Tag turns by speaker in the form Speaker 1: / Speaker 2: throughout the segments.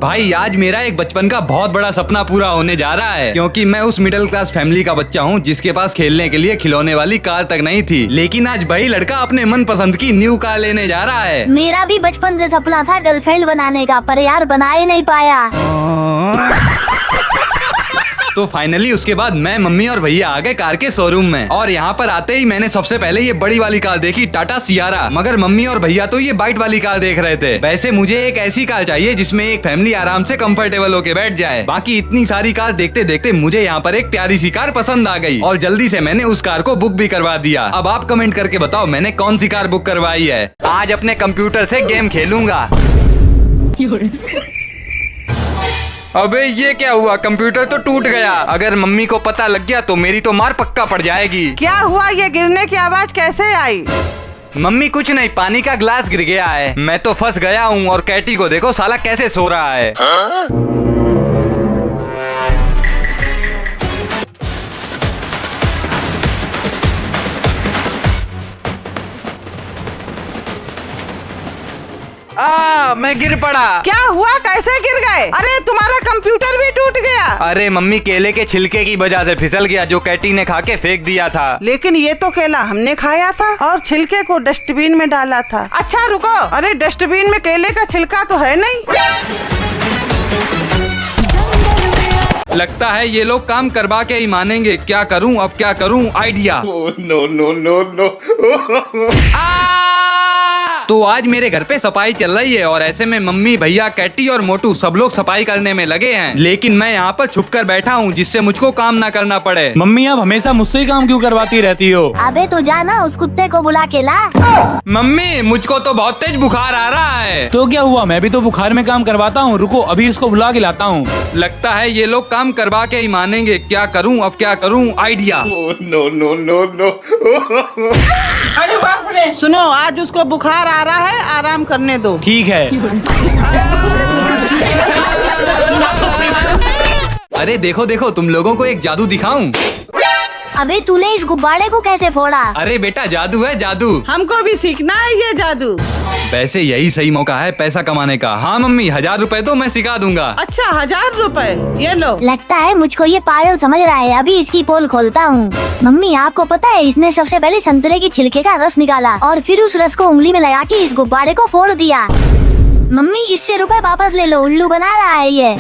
Speaker 1: भाई आज मेरा एक बचपन का बहुत बड़ा सपना पूरा होने जा रहा है, क्योंकि मैं उस मिडिल क्लास फैमिली का बच्चा हूँ जिसके पास खेलने के लिए खिलौने वाली कार तक नहीं थी। लेकिन आज भाई लड़का अपने मन पसंद की न्यू कार लेने जा रहा है।
Speaker 2: मेरा भी बचपन से सपना था गर्लफ्रेंड बनाने का, पर यार बना ही नहीं पाया।
Speaker 1: तो फाइनली उसके बाद मैं, मम्मी और भैया आ गए कार के शोरूम में। और यहाँ पर आते ही मैंने सबसे पहले ये बड़ी वाली कार देखी, टाटा सियारा। मगर मम्मी और भैया तो ये बाइट वाली कार देख रहे थे। वैसे मुझे एक ऐसी कार चाहिए जिसमें एक फैमिली आराम से कंफर्टेबल होके बैठ जाए। बाकी इतनी सारी कार देखते देखते मुझे यहाँ पर एक प्यारी सी कार पसंद आ गई और जल्दी से मैंने उस कार को बुक भी करवा दिया। अब आप कमेंट करके बताओ मैंने कौन सी कार बुक करवाई है। आज अपने कंप्यूटर से गेम खेलूंगा। अबे ये क्या हुआ, कंप्यूटर तो टूट गया। अगर मम्मी को पता लग गया तो मेरी तो मार पक्का पड़ जाएगी।
Speaker 3: क्या हुआ, ये गिरने की आवाज कैसे आई?
Speaker 1: मम्मी कुछ नहीं, पानी का ग्लास गिर गया है। मैं तो फंस गया हूँ और कैटी को देखो साला कैसे सो रहा है। मैं गिर पड़ा।
Speaker 3: क्या हुआ, कैसे गिर गए? अरे तुम्हारा कंप्यूटर भी टूट गया।
Speaker 1: अरे मम्मी केले के छिलके की वजह से फिसल गया जो कैटी ने खा के फेंक दिया था।
Speaker 3: लेकिन ये तो केला हमने खाया था और छिलके को डस्टबिन में डाला था। अच्छा रुको, अरे डस्टबिन में केले का छिलका तो है नहीं।
Speaker 1: लगता है ये लोग काम करवा के ही मानेंगे। क्या करूं अब, क्या करूं, idea.
Speaker 4: No no no no.
Speaker 1: तो आज मेरे घर पे सफाई चल रही है और ऐसे में मम्मी, भैया, कैटी और मोटू सब लोग सफाई करने में लगे हैं। लेकिन मैं यहाँ पर छुप कर बैठा हूँ जिससे मुझको काम ना करना पड़े।
Speaker 5: मम्मी आप हमेशा मुझसे ही काम क्यों करवाती रहती हो?
Speaker 2: अबे तो जाना उस कुत्ते को बुला के ला।
Speaker 1: मम्मी मुझको तो बहुत तेज बुखार आ रहा है।
Speaker 5: तो क्या हुआ, मैं भी तो बुखार में काम करवाता हूँ। रुको अभी इसको बुला के लाता हूँ।
Speaker 1: लगता है ये लोग काम करवा के ही मानेंगे। क्या करूँ अब, क्या करूँ, idea.
Speaker 4: No no no no.
Speaker 3: अरे बाप रे। सुनो, आज उसको बुखार आ रहा है, आराम करने दो।
Speaker 5: ठीक है।
Speaker 1: अरे देखो देखो, तुम लोगों को एक जादू दिखाऊं।
Speaker 2: अबे तूने इस गुब्बारे को कैसे फोड़ा?
Speaker 1: अरे बेटा जादू है जादू।
Speaker 3: हमको भी सीखना है ये जादू।
Speaker 1: वैसे यही सही मौका है पैसा कमाने का। हाँ मम्मी, 1000 रुपए तो मैं सिखा दूंगा।
Speaker 3: अच्छा 1000 रुपए, ये लो।
Speaker 2: लगता है मुझको ये पागल समझ रहा है। अभी इसकी पोल खोलता हूँ। मम्मी आपको पता है, इसने सबसे पहले संतरे की छिलके का रस निकाला और फिर उस रस को उंगली में लगा के इस गुब्बारे को फोड़ दिया। मम्मी इससे रुपए वापस ले लो, उल्लू बना रहा है ये।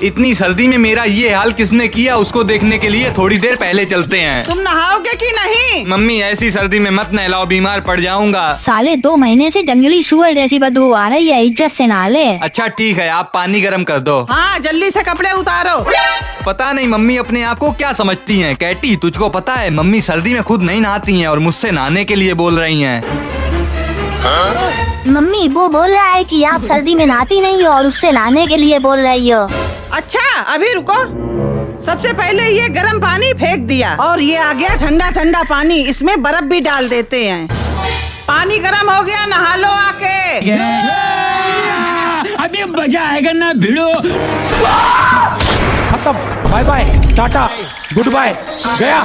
Speaker 1: इतनी सर्दी में मेरा ये हाल किसने किया, उसको देखने के लिए थोड़ी देर पहले चलते हैं।
Speaker 3: तुम नहाओगे कि नहीं?
Speaker 1: मम्मी ऐसी सर्दी में मत नहलाओ, बीमार पड़ जाऊंगा।
Speaker 2: साले 2 महीने से जंगली सुअर जैसी बदबू आ रही है, इज्जत से नहा ले।
Speaker 1: अच्छा ठीक है, आप पानी गर्म कर दो।
Speaker 3: हाँ जल्दी से कपड़े उतारो।
Speaker 1: पता नहीं मम्मी अपने आप को क्या समझती हैं। कैटी तुझको पता है मम्मी सर्दी में खुद नहीं नहाती हैं और मुझसे नहाने के लिए बोल रही हैं।
Speaker 2: मम्मी वो बोल रहा है कि आप सर्दी में नहाती नहीं हो और उससे नहाने के लिए बोल रही हो।
Speaker 3: अच्छा अभी रुको, सबसे पहले ये गर्म पानी फेंक दिया और ये आ गया ठंडा ठंडा पानी। इसमें बर्फ भी डाल देते हैं। पानी गर्म हो गया, नहा लो आके।
Speaker 5: अभी मजा आएगा ना भिड़ो। खत्म, बाय बाय, टाटा, गुड बाय, गया।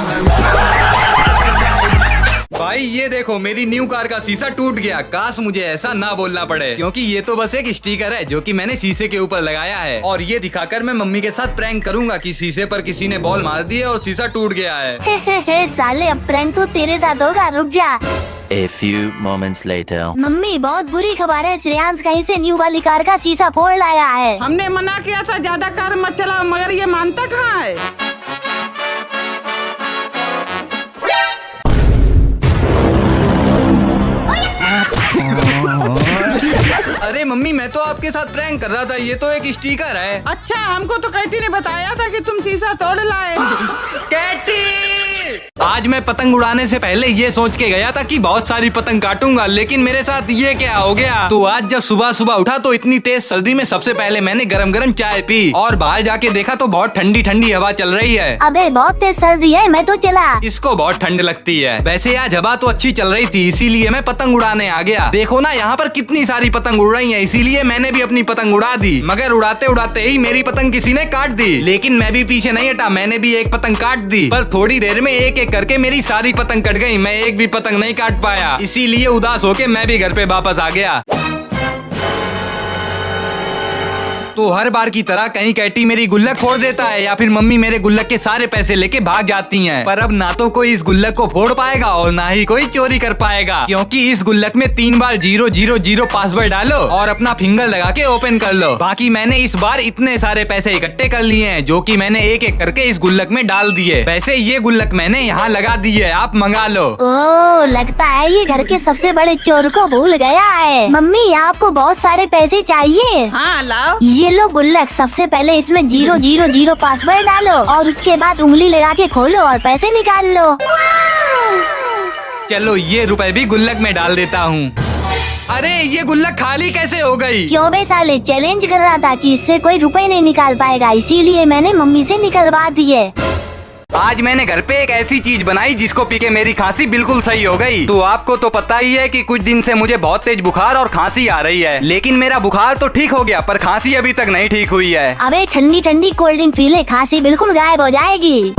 Speaker 1: भाई ये देखो मेरी न्यू कार का शीशा टूट गया। काश मुझे ऐसा ना बोलना पड़े, क्योंकि ये तो बस एक स्टिकर है जो कि मैंने शीशे के ऊपर लगाया है। और ये दिखाकर मैं मम्मी के साथ प्रैंक करूंगा कि शीशे पर किसी ने बॉल मार दी है और शीशा टूट गया है।
Speaker 2: साले अब प्रैंक तो तेरे साथ होगा, रुक जा।
Speaker 6: A few moments later.
Speaker 2: Mummy बहुत बुरी खबर है, श्रेयांश कहीं से न्यू वाली कार का शीशा फोड़ लाया है।
Speaker 3: हमने मना किया था ज्यादा कार मत चलाओ, मगर ये मानता कहाँ है।
Speaker 1: अरे मम्मी मैं तो आपके साथ प्रैंक कर रहा था, ये तो एक स्टिकर है।
Speaker 3: अच्छा हमको तो कैटी ने बताया था कि तुम शीशा तोड़ लाए।
Speaker 1: कैटी आज मैं पतंग उड़ाने से पहले ये सोच के गया था कि बहुत सारी पतंग काटूंगा, लेकिन मेरे साथ ये क्या हो गया। तो आज जब सुबह सुबह उठा तो इतनी तेज सर्दी में सबसे पहले मैंने गरम गरम चाय पी और बाहर जाके देखा तो बहुत ठंडी ठंडी हवा चल रही है।
Speaker 2: अबे बहुत तेज सर्दी है, मैं तो चला।
Speaker 1: इसको बहुत ठंड लगती है। वैसे आज हवा तो अच्छी चल रही थी, इसीलिए मैं पतंग उड़ाने आ गया। देखो ना यहाँ पर कितनी सारी पतंग उड़ रही है, इसीलिए मैंने भी अपनी पतंग उड़ा दी। मगर उड़ाते उड़ाते ही मेरी पतंग किसी ने काट दी। लेकिन मैं भी पीछे नहीं हटा, मैंने भी एक पतंग काट दी। पर थोड़ी देर में एक एक करके मेरी सारी पतंग कट गई। मैं एक भी पतंग नहीं काट पाया, इसीलिए उदास होके मैं भी घर पे वापस आ गया। तो हर बार की तरह कहीं कैटी मेरी गुल्लक फोड़ देता है या फिर मम्मी मेरे गुल्लक के सारे पैसे लेके भाग जाती हैं। पर अब ना तो कोई इस गुल्लक को फोड़ पाएगा और ना ही कोई चोरी कर पाएगा, क्योंकि इस गुल्लक में 3 बार 000 पासवर्ड डालो और अपना फिंगर लगा के ओपन कर लो। बाकी मैंने इस बार इतने सारे पैसे इकट्ठे कर लिए हैं जो कि मैंने एक एक करके इस गुल्लक में डाल दिए। वैसे ये गुल्लक मैंने यहाँ लगा दी है, आप मंगा लो।
Speaker 2: ओह, लगता है ये घर के सबसे बड़े चोर को भूल गया है। मम्मी आपको बहुत सारे पैसे चाहिए?
Speaker 3: हाँ लाओ।
Speaker 2: ये लो गुल्लक, सबसे पहले इसमें 000 पासवर्ड डालो और उसके बाद उंगली लगा के खोलो और पैसे निकाल लो।
Speaker 1: चलो ये रुपए भी गुल्लक में डाल देता हूँ। अरे ये गुल्लक खाली कैसे हो गई?
Speaker 2: क्यों बे साले, चैलेंज कर रहा था कि इससे कोई रुपए नहीं निकाल पाएगा, इसीलिए मैंने मम्मी से निकलवा दिए।
Speaker 1: आज मैंने घर पे एक ऐसी चीज बनाई जिसको पी के मेरी खांसी बिल्कुल सही हो गई। तो आपको तो पता ही है कि कुछ दिन से मुझे बहुत तेज बुखार और खांसी आ रही है, लेकिन मेरा बुखार तो ठीक हो गया पर खांसी अभी तक नहीं ठीक हुई है।
Speaker 2: अबे ठंडी ठंडी कोल्ड ड्रिंक पी ले, खांसी बिल्कुल गायब हो जाएगी।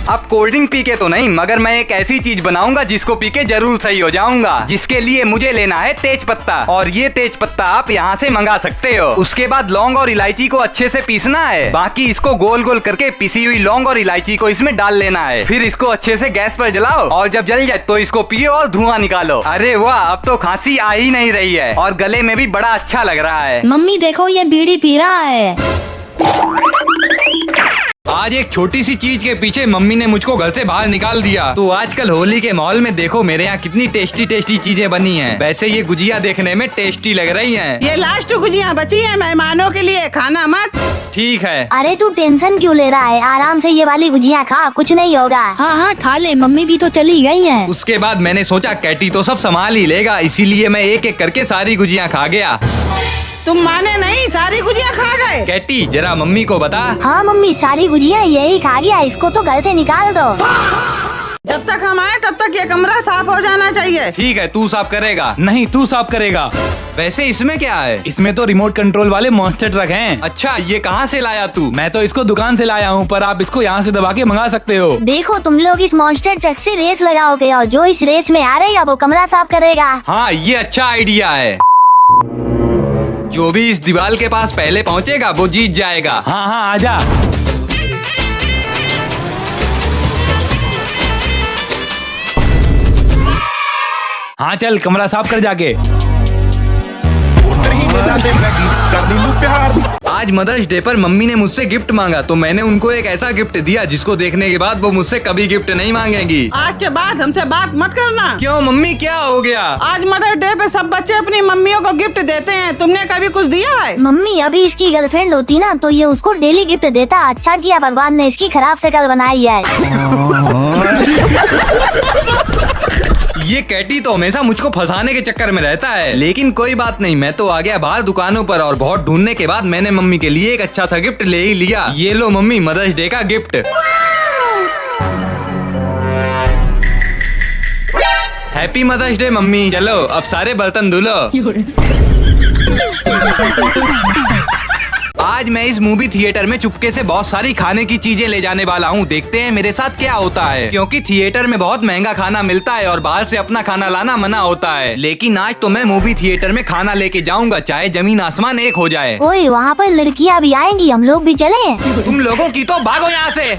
Speaker 1: अब कोल्ड ड्रिंक पी के तो नहीं, मगर मैं एक ऐसी चीज बनाऊंगा जिसको पी के जरूर सही हो जाऊंगा, जिसके लिए मुझे लेना है तेज पत्ता। और ये तेज पत्ता आप यहाँ से मंगा सकते हो। उसके बाद लौंग और इलायची को अच्छे से पीसना है। बाकी इसको गोल गोल करके पिसी हुई लौंग और इलायची को इसमें डाल लेना है। फिर इसको अच्छे से गैस पर जलाओ और जब जल जाए तो इसको पियो और धुआं निकालो। अरे वाह, अब तो खांसी आ ही नहीं रही है और गले में भी बड़ा अच्छा लग रहा है।
Speaker 2: मम्मी देखो, ये बीड़ी पी रहा है।
Speaker 1: आज एक छोटी सी चीज के पीछे मम्मी ने मुझको घर से बाहर निकाल दिया। तो आजकल होली के माहौल में देखो मेरे यहाँ कितनी टेस्टी टेस्टी चीजें बनी हैं। वैसे ये गुजिया देखने में टेस्टी लग रही हैं।
Speaker 3: ये लास्ट गुजिया बची है मेहमानों के लिए, खाना मत।
Speaker 1: ठीक है।
Speaker 2: अरे तू टेंशन क्यों ले रहा है, आराम से ये वाली गुजिया खा, कुछ नहीं होगा। हाँ हाँ खा ले, मम्मी भी तो चली गई है।
Speaker 1: उसके बाद मैंने सोचा कैटी तो सब संभाल ही लेगा, इसीलिए मैं एक एक करके सारी गुजिया खा गया।
Speaker 3: तुम माने नहीं, सारी गुजिया खा गए।
Speaker 1: कैटी जरा मम्मी को बता।
Speaker 2: हाँ मम्मी, सारी गुजिया यही खा गया, इसको तो घर से निकाल दो।
Speaker 3: जब तक हम आए तब तक ये कमरा साफ हो जाना चाहिए।
Speaker 1: ठीक है, तू साफ करेगा?
Speaker 5: नहीं, तू साफ करेगा।
Speaker 1: वैसे इसमें क्या है?
Speaker 5: इसमें तो रिमोट कंट्रोल वाले मॉन्स्टर ट्रक हैं।
Speaker 1: अच्छा, ये कहाँ से लाया तू?
Speaker 5: मैं तो इसको दुकान से लाया हूँ, पर आप इसको यहाँ से दबा के मंगा सकते हो।
Speaker 2: देखो तुम लोग इस मॉन्स्टर ट्रक से रेस लगाओगे और जो इस रेस में आ रहेगा वो कमरा साफ करेगा।
Speaker 1: हाँ, ये अच्छा आइडिया है। जो भी इस दीवार के पास पहले पहुँचेगा वो जीत जाएगा।
Speaker 5: हाँ हाँ, आजा। हाँ चल, कमरा साफ कर जाके।
Speaker 1: आज मदर्स डे पर मम्मी ने मुझसे गिफ्ट मांगा, तो मैंने उनको एक ऐसा गिफ्ट दिया जिसको देखने के बाद वो मुझसे कभी गिफ्ट नहीं मांगेंगी।
Speaker 3: आज के बाद हमसे बात मत करना।
Speaker 1: क्यों मम्मी, क्या हो गया?
Speaker 3: आज मदर डे पे सब बच्चे अपनी मम्मियों को गिफ्ट देते हैं, तुमने कभी कुछ दिया है?
Speaker 2: मम्मी अभी इसकी गर्लफ्रेंड होती ना तो ये उसको डेली गिफ्ट देता। अच्छा किया भगवान ने इसकी खराब शक्ल बनाई है।
Speaker 1: ये कैटी तो हमेशा मुझको फंसाने के चक्कर में रहता है, लेकिन कोई बात नहीं, मैं तो आ गया बाहर दुकानों पर और बहुत ढूंढने के बाद मैंने मम्मी के लिए एक अच्छा सा गिफ्ट ले ही लिया। ये लो मम्मी, मदर्स डे का गिफ्ट। हैप्पी मदर्स डे मम्मी। चलो अब सारे बर्तन धुलो। आज मैं इस मूवी थिएटर में चुपके से बहुत सारी खाने की चीजें ले जाने वाला हूँ। देखते हैं मेरे साथ क्या होता है, क्योंकि थिएटर में बहुत महंगा खाना मिलता है और बाहर से अपना खाना लाना मना होता है। लेकिन आज तो मैं मूवी थिएटर में खाना लेके जाऊंगा, चाहे जमीन आसमान एक हो जाए।
Speaker 2: ओए वहाँ पर लड़कियाँ भी आएंगी, हम लोग भी चले।
Speaker 1: तुम लोगों की तो भागो यहाँ से।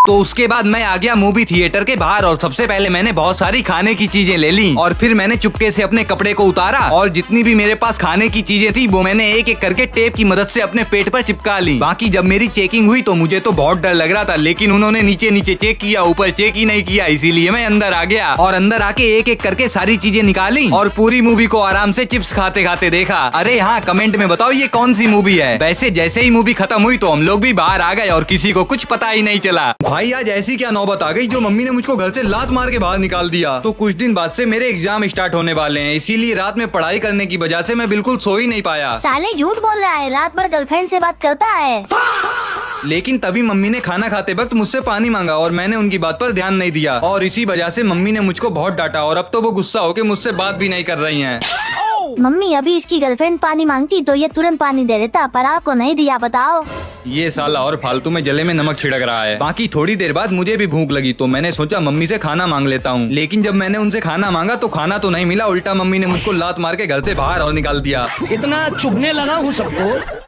Speaker 1: तो उसके बाद मैं आ गया मूवी थिएटर के बाहर और सबसे पहले मैंने बहुत सारी खाने की चीजें ले ली और फिर मैंने चुपके से अपने कपड़े को उतारा और जितनी भी मेरे पास खाने की चीजें थी वो मैंने एक एक करके टेप की मदद से अपने पेट पर चिपका ली। बाकी जब मेरी चेकिंग हुई तो मुझे तो बहुत डर लग रहा था, लेकिन उन्होंने नीचे नीचे चेक किया, ऊपर चेक ही नहीं किया, इसीलिए मैं अंदर आ गया और अंदर आके एक एक करके सारी चीजें निकाली और पूरी मूवी को आराम से चिप्स खाते खाते देखा। अरे हाँ, कमेंट में बताओ ये कौन सी मूवी है। वैसे जैसे ही मूवी खत्म हुई तो हम लोग भी बाहर आ गए और किसी को कुछ पता ही नहीं चला। भाई आज ऐसी क्या नौबत आ गई जो मम्मी ने मुझको घर से लात मार के बाहर निकाल दिया। तो कुछ दिन बाद से मेरे एग्जाम स्टार्ट होने वाले हैं, इसीलिए रात में पढ़ाई करने की वजह से मैं बिल्कुल सो ही नहीं पाया।
Speaker 2: साले झूठ बोल रहा है, रात भर गर्लफ्रेंड से बात करता है।
Speaker 1: लेकिन तभी मम्मी ने खाना खाते वक्त मुझसे पानी मांगा और मैंने उनकी बात पर ध्यान नहीं दिया और इसी वजह से मम्मी ने मुझको बहुत डांटा और अब तो वो गुस्सा होकर मुझसे बात भी नहीं कर रही हैं।
Speaker 2: मम्मी अभी इसकी गर्लफ्रेंड पानी मांगती तो ये तुरंत पानी दे देता, पर आपको नहीं दिया, बताओ।
Speaker 1: ये साला और फालतू में जले में नमक छिड़क रहा है। बाकी थोड़ी देर बाद मुझे भी भूख लगी तो मैंने सोचा मम्मी से खाना मांग लेता हूँ। लेकिन जब मैंने उनसे खाना मांगा तो खाना तो नहीं मिला, उल्टा मम्मी ने मुझको लात मार के घर से बाहर और निकाल दिया।
Speaker 7: इतना चुभने लगा हूँ सबको।